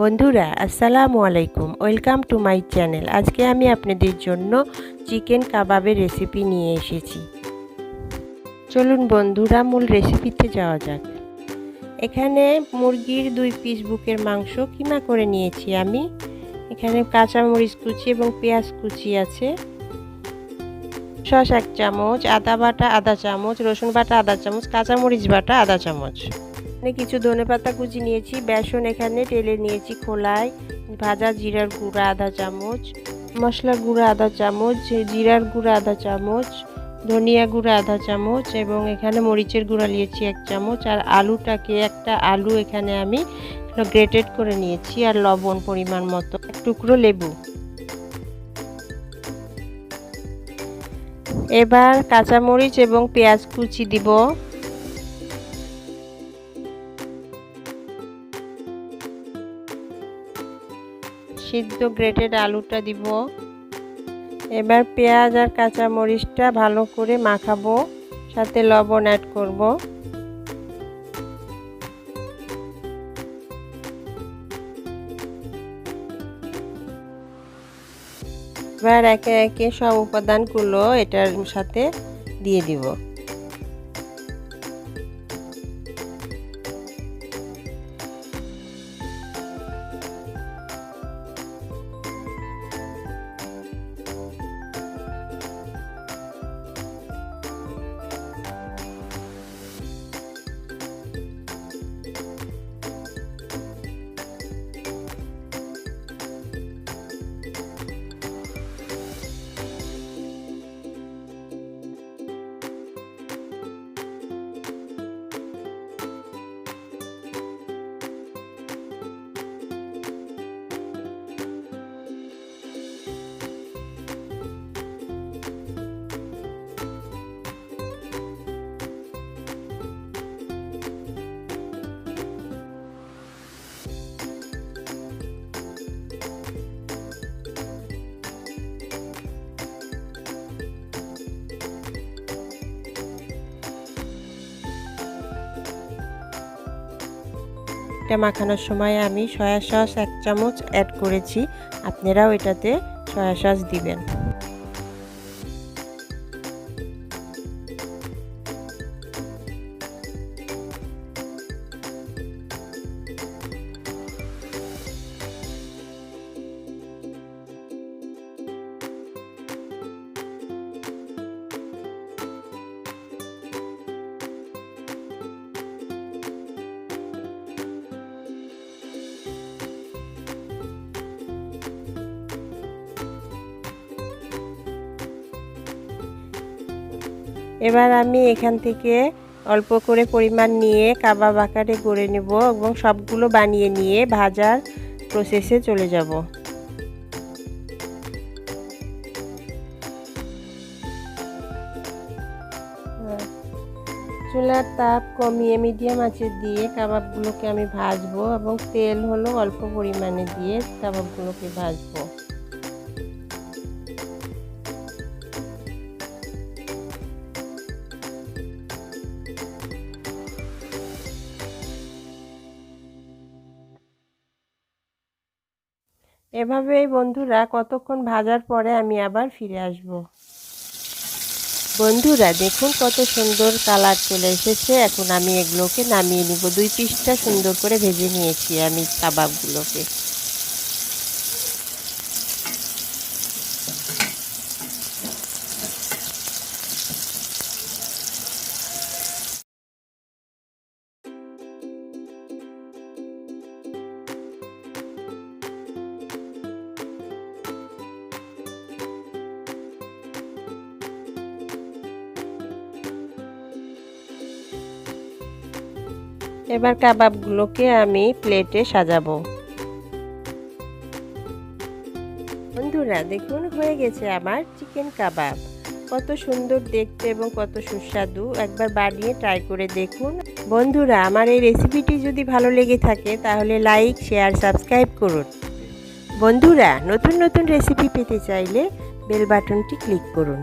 বন্ধুরা আসসালামু আলাইকুম, ওয়েলকাম টু মাই চ্যানেল। আজকে আমি আপনাদের জন্য চিকেন কাবাবের রেসিপি নিয়ে এসেছি। চলুন বন্ধুরা মূল রেসিপিতে যাওয়া যাক। এখানে মুরগির 2 পিস বুকের মাংস কিমা করে নিয়েছি আমি। এখানে কাঁচামরিচ কুচি এবং পেঁয়াজ কুচি আছে, সস 1 চামচ, আদা বাটা আধা চামচ, রসুন বাটা আধা চামচ, কাঁচামরিচ বাটা আধা চামচ। কিছু ধনেপাতা কুচি নিয়েছি, বেসন এখানে টেলে নিয়েছি খোলায়, ভাজা জিরার গুঁড়া আধা চামচ, মশলার গুঁড়া আধা চামচ, জিরার গুঁড়া আধা চামচ, ধনিয়া গুঁড়া আধা চামচ এবং এখানে মরিচের গুঁড়া নিয়েছি 1 চামচ। আর আলুটাকে একটা আলু এখানে আমি গ্রেটেড করে নিয়েছি, আর লবণ পরিমাণ মতো, এক টুকরো লেবু। এবার কাঁচামরিচ এবং পেঁয়াজ কুচি দিব। সিদ্ধ গ্রেটেড আলুটা দিব। এবার পেঁয়াজ আর কাঁচা মরিচটা ভালো করে মাখাবো, সাথে লবণ অ্যাড করব। এবার একে একে সব উপাদানগুলো এটার সাথে দিয়ে দিব। এটা মাখানোর সময় আমি সয়া সস 1 চামচ অ্যাড করেছি, আপনারাও এটাতে সয়া সস দিবেন। এবার আমি এখান থেকে অল্প করে পরিমাণ নিয়ে কাবাব আকারে গড়ে নেব এবং সবগুলো বানিয়ে নিয়ে ভাজার প্রসেসে চলে যাব। চুলার তাপ কমিয়ে মিডিয়াম আঁচে দিয়ে কাবাবগুলোকে আমি ভাজবো এবং তেল হলো অল্প পরিমাণে দিয়ে কাবাবগুলোকে ভাজবো। এভাবেই বন্ধুরা কতক্ষণ ভাজার পরে আমি আবার ফিরে আসব। বন্ধুরা দেখুন কত সুন্দর কালার চলে এসেছে। এখন আমি এগুলোকে নামিয়ে নিব। 2 পিসটা সুন্দর করে ভেজে নিয়েছি আমি কাবাবগুলোকে। এবার কাবাবগুলোকে আমি প্লেটে সাজাবো। বন্ধুরা দেখুন হয়ে গেছে আমার চিকেন কাবাব। কত সুন্দর দেখতে এবং কত সুস্বাদু, একবার বানিয়ে ট্রাই করে দেখুন। বন্ধুরা আমার এই রেসিপিটি যদি ভালো লেগে থাকে তাহলে লাইক, শেয়ার, সাবস্ক্রাইব করুন। বন্ধুরা নতুন নতুন রেসিপি পেতে চাইলে বেল বাটনটি ক্লিক করুন।